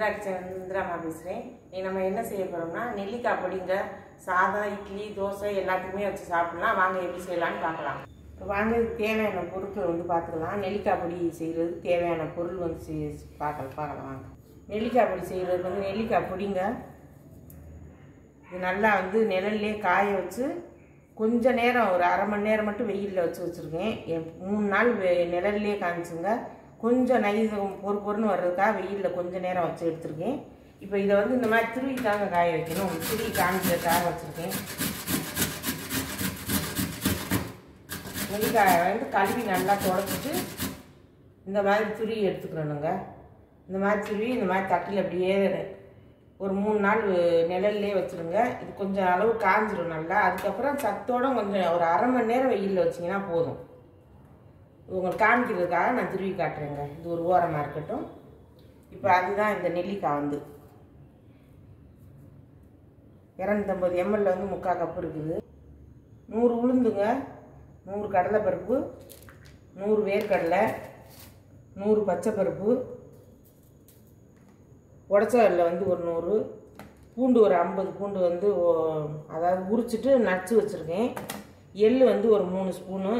இந்திராமா பேசுகிறேன். நம்ம என்ன செய்ய போகிறோம்னா நெல்லிக்காய் பொடிங்க சாதம் இட்லி தோசை எல்லாத்துக்குமே வச்சு சாப்பிட்லாம். வாங்க எப்படி செய்யலான்னு பார்க்கலாம். வாங்க இதுக்கு தேவையான பொருட்கள் வந்து பார்த்துக்கலாம். நெல்லிக்காய் பொடி செய்கிறதுக்கு தேவையான பொருள் வந்து பார்க்கலாம் வாங்க. நெல்லிக்காய் பொடி செய்கிறதுக்கு வந்து நெல்லிக்காய் பொடிங்க இது நல்லா வந்து நிழல்லே காய வச்சு கொஞ்சம் நேரம் ஒரு அரை மணி நேரம் மட்டும் வெயிலில் வச்சுருக்கேன். 3 நாள் நிழல்லே காமிச்சுங்க. கொஞ்சம் நைஸும் பொறுன்னு வர்றதுக்காக வெயிலில் கொஞ்சம் நேரம் வச்சு எடுத்துருக்கேன். இப்போ இதை வந்து இந்த மாதிரி திருவிக்காக காய வைக்கணும். திருவி காமிக்கிறதுக்காக வச்சுருக்கேன். நெல்லிக்காயை வந்து கழுவி நல்லா துடைச்சிட்டு இந்த மாதிரி துருவி எடுத்துக்கிறோனுங்க. இந்த மாதிரி துருவி இந்த மாதிரி தட்டில் அப்படியே ஒரு 3 நாள் நிழல்லே வச்சுருங்க. இது கொஞ்சம் அளவு காஞ்சிடும் நல்லா. அதுக்கப்புறம் சத்தோடு கொஞ்சம் ஒரு அரை மணி நேரம் வெயிலில் வச்சிங்கன்னா போதும். உங்களுக்கு காமிக்கிறதுக்காக நான் திருவி காட்டுறேங்க. இது ஒரு ஓரமாக இருக்கட்டும். இப்போ அதுதான் இந்த நெல்லிக்காய் வந்து 250 ml வந்து 3/4 கப் இருக்குது. 100 உளுந்துங்க, 100 கடலைப்பருப்பு, 100 வேர்க்கடலை, 100 பச்சைப்பருப்பு, உடச்சக்கடலை வந்து ஒரு 100, பூண்டு ஒரு 50 பூண்டு வந்து அதாவது உரிச்சிட்டு நச்சு வச்சுருக்கேன். எள் வந்து ஒரு 3 ஸ்பூனு,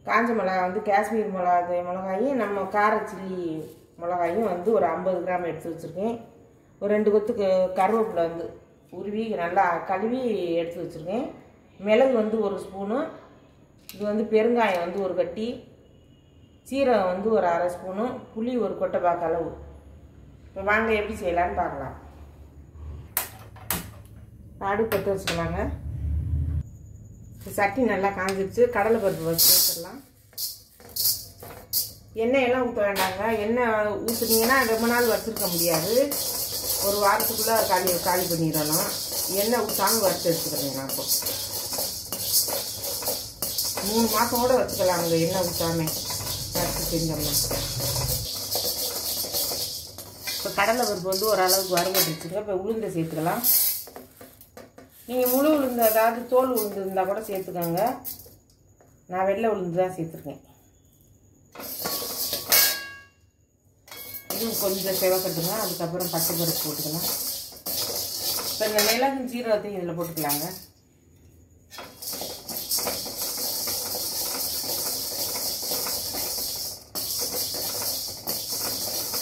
காஞ்ச மிளகாய் வந்து காஷ்மீர் மிளகாயும் நம்ம கார சில்லி மிளகாயும் வந்து ஒரு 50 கிராம் எடுத்து வச்சுருக்கேன். ஒரு 2 கொத்து கருவேப்பிலை வந்து உருவி நல்லா கழுவி எடுத்து வச்சுருக்கேன். மிளகு வந்து ஒரு ஸ்பூனு, இது வந்து பெருங்காயம் வந்து ஒரு கட்டி, சீரகம் வந்து ஒரு அரை ஸ்பூனு, புளி ஒரு கொட்டைப்பாக்கு அளவு. இப்போ வாங்க எப்படி செய்யலான்னு பார்க்கலாம். அடுப்பு பற்ற வச்சுக்கலாங்க. சட்டி நல்லா காஞ்சிடுச்சு. கடலை பருப்பு வச்சு வச்சிடலாம். எண்ணெயெல்லாம் ஊற்ற வேண்டாங்க. எண்ணெய் ஊற்றுனீங்கன்னா ரொம்ப நாள் வச்சுருக்க முடியாது. ஒரு வாரத்துக்குள்ளே காலி பண்ணிடணும். எண்ணெய் ஊற்றாமல் வறுத்து எடுத்துக்கிறேன். நான் இப்போ 3 மாதம் கூட வச்சுக்கலாம். அங்கே எண்ணெய் ஊற்றாமல் வறுத்து செஞ்சோம்னா. இப்போ கடலை பருப்பு வந்து ஓரளவுக்கு வறுவட்டு வச்சுருங்க. இப்போ உளுந்தை சேர்த்துக்கலாம். நீங்கள் முழு உளுந்து அதாவது தோல் உளுந்து இருந்தால் கூட சேர்த்துக்கோங்க. நான் வெள்ளை உளுந்து தான் சேர்த்துருக்கேன். இதுவும் கொஞ்சம் செவக்கட்டுங்க. அதுக்கப்புறம் பச்சை பருப்பு போட்டுக்கலாம். இப்போ இந்த மிளகு சீரகத்தையும் இதில் போட்டுக்கலாங்க.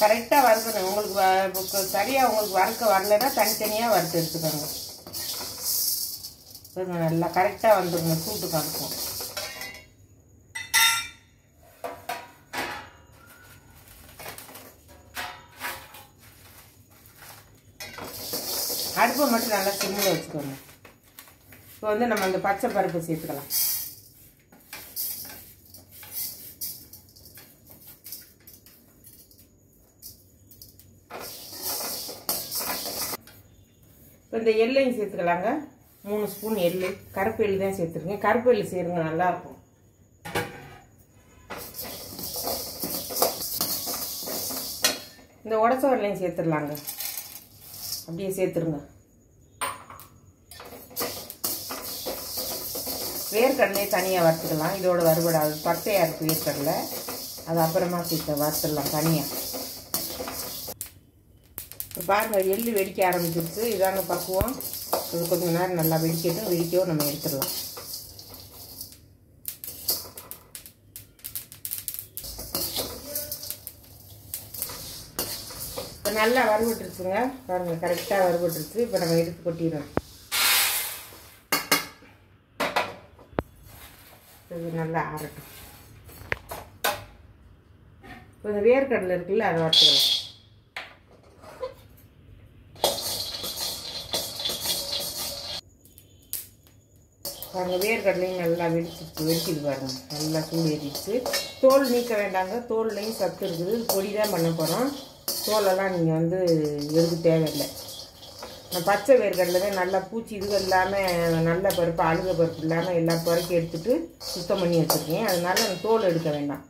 கரெக்டாக வறுக்கணும். உங்களுக்கு சரியாக உங்களுக்கு வறுக்க வரலைன்னா தனித்தனியாக வறுத்து எடுத்துக்கோங்க. நல்லா கரெக்டாக வந்துடுங்க. சூட்டு கலக்கும். அடுப்பை மட்டும் நல்லா சிம்மில் வச்சுக்கோங்க. இப்போ வந்து நம்ம அந்த பச்சை பருப்பு சேர்த்துக்கலாம். இப்போ இந்த எள்ளையும் சேர்த்துக்கலாங்க. 3 ஸ்பூன் எள்ளு, கருப்பு எள்ளு தான் சேர்த்துருக்கேன். கருப்பு எள்ளு சேருங்க, நல்லாயிருக்கும். இந்த உடச்ச கடலையும் சேர்த்துடலாங்க. அப்படியே சேர்த்துருங்க. வேர்க்கடலையே தனியாக வறுத்துக்கலாம். இதோட வறுபடாது. பட்டையாக இருக்குது வேர்க்கடலை. அது அப்புறமா வறுத்துடலாம் தனியாக. இப்போ பாருங்கள், எள்ளு வெடிக்க ஆரம்பிச்சிருச்சு. இதாங்க பக்குவம். இது கொஞ்சம் நேரம் நல்லா வெடிக்கவும் நம்ம எடுத்துடலாம். இப்போ நல்லா வறுபட்டுருச்சுங்க. பாருங்கள், கரெக்டாக வறுபட்டுருச்சு. இப்போ நம்ம எடுத்து கொட்டிடுறோம். இது நல்லா ஆறட்டும். இப்போ இந்த வேர்க்கடலை இருக்குல்ல, அதை வறுத்துக்கலாம். பாருங்கள், வேர்க்கடலையும் நல்லா வெடிச்சிது பாருங்கள். நல்லா சூடு ஏறிடுச்சு. தோல் நீக்க வேண்டாங்க. தோல்லையும் சத்து இருக்குது. பொடி தான் பண்ண போகிறோம். தோலெல்லாம் நீங்கள் வந்து எதுக்கு தேவையில்லை. நான் பச்சை வேர்க்கடலை தான் நல்லா பூச்சி இது இல்லாமல் நல்ல பருப்பு அழுக பருப்பு இல்லாமல் எல்லாம் பறக்கி எடுத்துகிட்டு சுத்தம் பண்ணி வச்சுருக்கேன். அதனால் அந்த தோல் எடுக்க வேண்டாம்.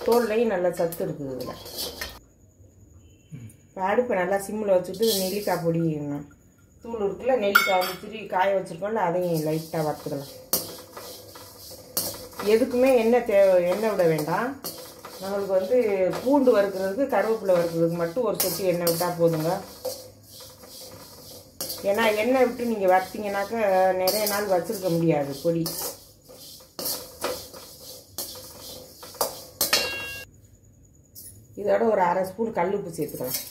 தோல்லையும் நல்லா சத்து இருக்குது இதில். இப்போ அடுப்பை நல்லா சிம்மில் வச்சுட்டு நெல்லிக்காய் பொடி தூள் இருக்குல்ல, நெல்லிக்காய் வந்து திருவி காய வச்சுருக்கோம்ல, அதையும் லைட்டாக வறுத்துக்கலாம். எதுக்குமே எண்ணெய் விட வேண்டாம். நம்மளுக்கு வந்து பூண்டு வறுக்கிறதுக்கு கருவேப்பிலை வறுக்கிறதுக்கு மட்டும் ஒரு சொட்டு எண்ணெய் விட்டால் போதுங்க. ஏன்னா எண்ணெய் விட்டு நீங்கள் வறுத்தீங்கன்னாக்கா நிறைய நாள் வச்சுருக்க முடியாது பொடி. இதோட ஒரு அரை ஸ்பூன் கல்லுப்பு சேர்த்துக்கலாம்.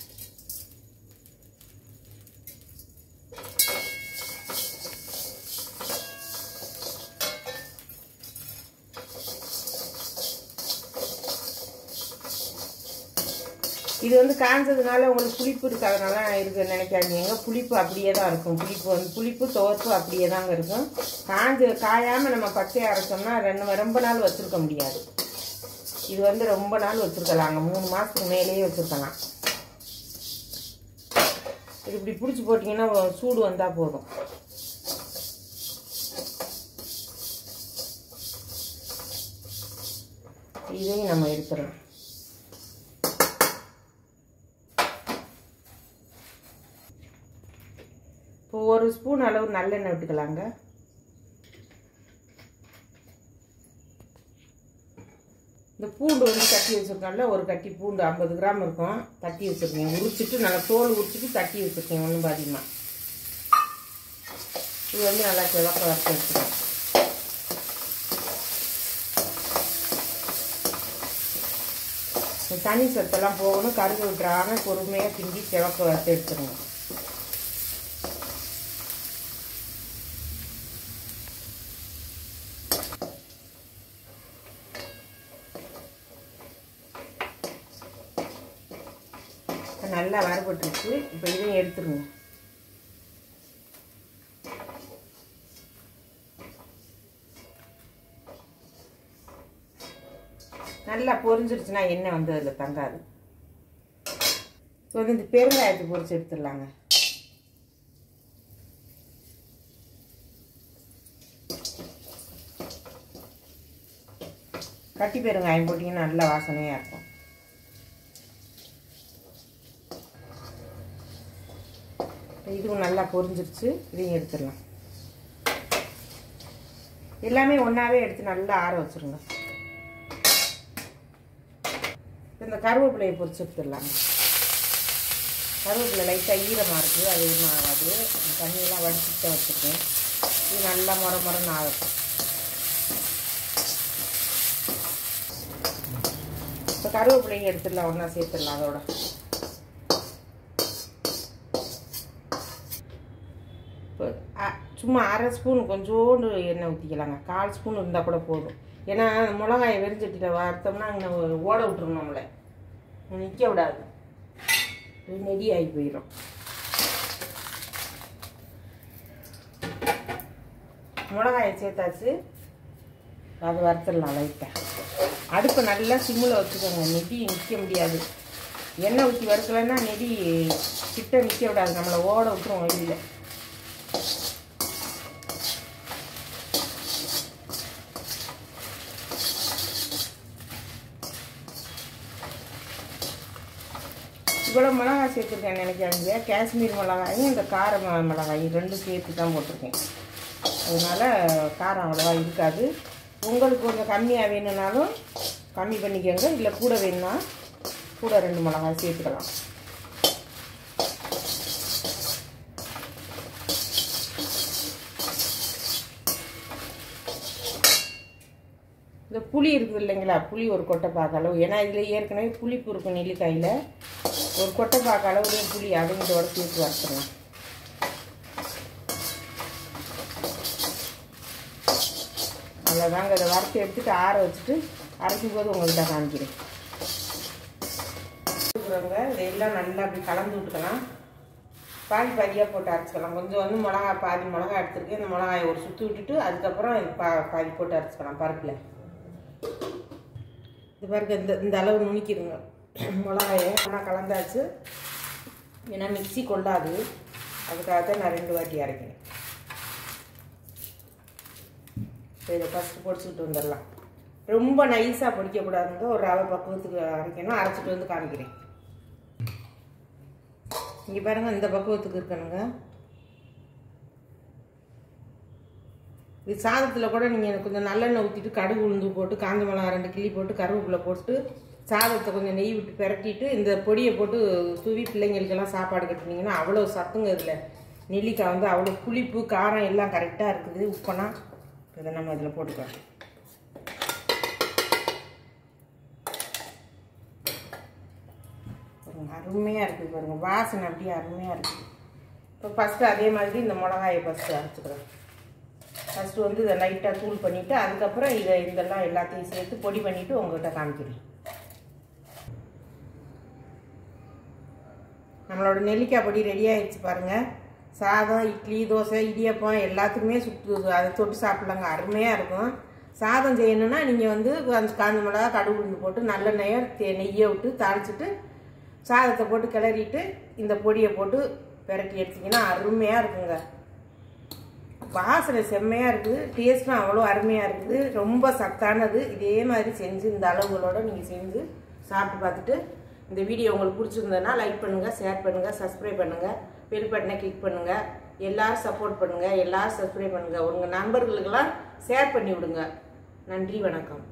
இது வந்து காஞ்சதுனால உங்களுக்கு புளிப்பு இருக்காதனால இருக்குன்னு நினைக்காதீங்க. புளிப்பு அப்படியே தான் இருக்கும். புளிப்பு துவர்ப்பு அப்படியே தாங்க இருக்கும். காயாமல் நம்ம பச்சையை அரைச்சோம்னா ரொம்ப நாள் வச்சுருக்க முடியாது. இது வந்து ரொம்ப நாள் வச்சுருக்கலாங்க. 3 மாதத்துக்கு மேலேயே வச்சுருக்கலாம். இது இப்படி பிடிச்சி போட்டிங்கன்னா சூடு வந்தால் போதும். இதையும் நம்ம எடுத்துடலாம். இப்போ 1 ஸ்பூன் அளவு நல்லெண்ணெய் விட்டுக்கலாங்க. இந்த பூண்டு வந்து தட்டி வச்சுருக்கோம்ல, ஒரு கட்டி பூண்டு 50 கிராம் இருக்கும். தட்டி வச்சுருக்கேன். உரிச்சிட்டு நல்லா தோல் உரிச்சிட்டு தட்டி வச்சுருக்கேன். ஒன்றும் பாதிமா இது வந்து நல்லா கிழக்க வறுத்து வச்சுருக்கேன். தனி சத்தெல்லாம் போகணும். கருகு விட்டுறாமல் பொறுமையாக கிண்டி கிழக்க வறுத்து எடுத்துருங்க. நல்லா வறுபட்டுருச்சு. இப்போ இதையும் எடுத்துருங்க. நல்லா பொரிஞ்சிருச்சுன்னா எண்ணெய் வந்து அதில் தங்காது. இப்போ வந்து இந்த பெருங்காயத்தை பொரிச்சு எடுத்துடலாங்க. கட்டி பெருங்காயம் போட்டிங்கன்னா நல்லா வாசனையாக இருக்கும். இதுவும் நல்லா பொரிஞ்சிருச்சு. இதையும் எடுத்துடலாம். எல்லாமே ஒன்றாவே எடுத்து நல்லா ஆற வச்சுருங்க. இந்த கருவேப்பிலையை பொரிச்சு எடுத்துடலாங்க. கருவேப்பிலை லைட்டாக ஈரமாக இருக்குது. அது ஒன்றும் ஆகாது. தண்ணியெல்லாம் வடிச்சுட்டு வச்சுருக்கேன். இது நல்லா முறைன்னு ஆகட்டும். இப்போ கருவேப்பிலையும் எடுத்துடலாம். ஒன்றா சேர்த்துடலாம். அதோட சும்மா அரை ஸ்பூன் கொஞ்சோண்டு எண்ணெய் ஊற்றிக்கலாங்க. 1/4 ஸ்பூன் இருந்தால் கூட போதும். ஏன்னா மிளகாயை வெறிஞ்சிட்டு வறுத்தோம்னா அங்கே ஓட விட்டுரும். நம்மளை நிற்க விடாது. நெடி ஆகி போயிடும். மிளகாயை சேர்த்தாச்சு. அது வறுத்துடலாம் லைட்டாக. அடுப்பை நல்லா சிம்மில் வச்சுக்கோங்க. நெடி நிற்க முடியாது. எண்ணெய் ஊற்றி வறுக்கலைன்னா நெடி கிட்ட நிற்க விடாது. நம்மளை ஓட விட்டுரும் வெளியில். இவ்வளோ மிளகாய் சேர்த்துருக்கேன் நினைக்காதீங்க. காஷ்மீர் மிளகாயும் இந்த கார மிளகாயும் 2 சேர்த்து தான் போட்டிருக்கேன். அதனால் காரம் அவ்வளோவா இருக்காது. உங்களுக்கு கொஞ்சம் கம்மியாக வேணும்னாலும் கம்மி பண்ணிக்கோங்க. இல்லை கூட வேணும்னா கூட 2 மிளகாய் சேர்த்துக்கலாம். இந்த புளி இருக்குது இல்லைங்களா, புளி ஒரு கொட்டை பாக்களவு. ஏன்னா இதில் ஏற்கனவே புளிப்பு இருக்கும். நெல்லிக்காயில் ஒரு கொட்டை பாக்களவுடைய புளி அதையும் இதோட சேர்த்து வறுத்துடலாம். அவ்வளோதாங்க. இதை வறுத்து எடுத்துட்டு ஆற வச்சுட்டு அரைக்கும் போது உங்கள்கிட்ட காமிக்கிறேன். இதெல்லாம் நல்லா அப்படி கலந்து விட்டுக்கலாம். பாதியாக போட்டு அரைச்சிக்கலாம். கொஞ்சம் வந்து பாதி மிளகா எடுத்துருக்கேன். இந்த மிளகாயை ஒரு சுற்றி விட்டுட்டு அதுக்கப்புறம் பாதி போட்டு அரைச்சிக்கலாம். பருப்பில் இது பாருங்க. இந்த அளவு நுணுக்கிடுங்க மிளகாயை. ஆனால் கலந்தாச்சு. ஏன்னா மிக்சி கொள்ளாது. அதுக்காகத்தான் நான் 2 வாட்டி அரைக்கிறேன். இதை ஃபஸ்ட்டு பொடிச்சுக்கிட்டு வந்துடலாம். ரொம்ப நைஸாக பொடிக்கக்கூடாதுங்க. ஒரு ரவை பக்குவத்துக்கு அரைக்கணும். அரைச்சிட்டு வந்து காமிக்கிறேன். இங்கே பாருங்கள், இந்த பக்குவத்துக்கு இருக்கணுங்க. இது சாதத்தில் கூட நீங்கள் கொஞ்சம் நல்லெண்ணெய் ஊற்றிட்டு கடுகு உளுந்து போட்டு காஞ்ச மிளகா 2 கிள்ளி போட்டு கருவேப்பிலை போட்டு சாதத்தை கொஞ்சம் நெய் விட்டு பிரட்டிட்டு இந்த பொடியை போட்டு தூவி பிள்ளைங்களுக்கெல்லாம் சாப்பாடு கட்டினீங்கன்னா அவ்வளோ சத்துங்க இதில். நெல்லிக்காய் வந்து அவ்வளோ புளிப்பு காரம் எல்லாம் கரெக்டாக இருக்குது. உப்பெல்லாம் இதை நம்ம இதில் போட்டுக்கலாம். அருமையாக இருக்குது பாருங்கள், வாசனை அப்படியே அருமையாக இருக்குது. இப்போ ஃபஸ்ட்டு அதே மாதிரி இந்த மிளகாயை ஃபஸ்ட்டு அரைச்சிக்கிறோம். ஃபஸ்ட்டு வந்து இதை லைட்டாக தூள் பண்ணிவிட்டு அதுக்கப்புறம் இதெல்லாம் எல்லாத்தையும் சேர்த்து பொடி பண்ணிவிட்டு உங்கள்கிட்ட காமிக்கிறேன். நம்மளோட நெல்லிக்காய் பொடி ரெடி ஆகிடுச்சு பாருங்கள். சாதம், இட்லி, தோசை, இடியப்பம் எல்லாத்துக்குமே அதை தொட்டு சாப்பிட்லாங்க, அருமையாக இருக்கும். சாதம் செய்யணுன்னா நீங்கள் வந்து காஞ்ச மிளகா கடுகு உளுந்து போட்டு நல்லெண்ணெயை நெய்யை விட்டு தாளிச்சிட்டு சாதத்தை போட்டு கிளறிட்டு இந்த பொடியை போட்டு பிரட்டி எடுத்திங்கன்னா அருமையாக இருக்குங்க. வாசனை செம்மையாக இருக்குது, டேஸ்ட்டும் அவ்வளோ அருமையாக இருக்குது, ரொம்ப சத்தானது. இதே மாதிரி செஞ்சு இந்த அளவுகளோடு நீங்கள் செஞ்சு சாப்பிட்டு பார்த்துட்டு இந்த வீடியோ உங்களுக்கு பிடிச்சிருந்ததுன்னா லைக் பண்ணுங்கள், ஷேர் பண்ணுங்கள், சப்ஸ்கிரைப் பண்ணுங்கள், பெல் பட்டனை கிளிக் பண்ணுங்கள். எல்லோரும் சப்போர்ட் பண்ணுங்கள், எல்லோரும் சப்ஸ்கிரைப் பண்ணுங்கள். உங்கள் நண்பர்களுக்கெல்லாம் ஷேர் பண்ணி விடுங்க. நன்றி, வணக்கம்.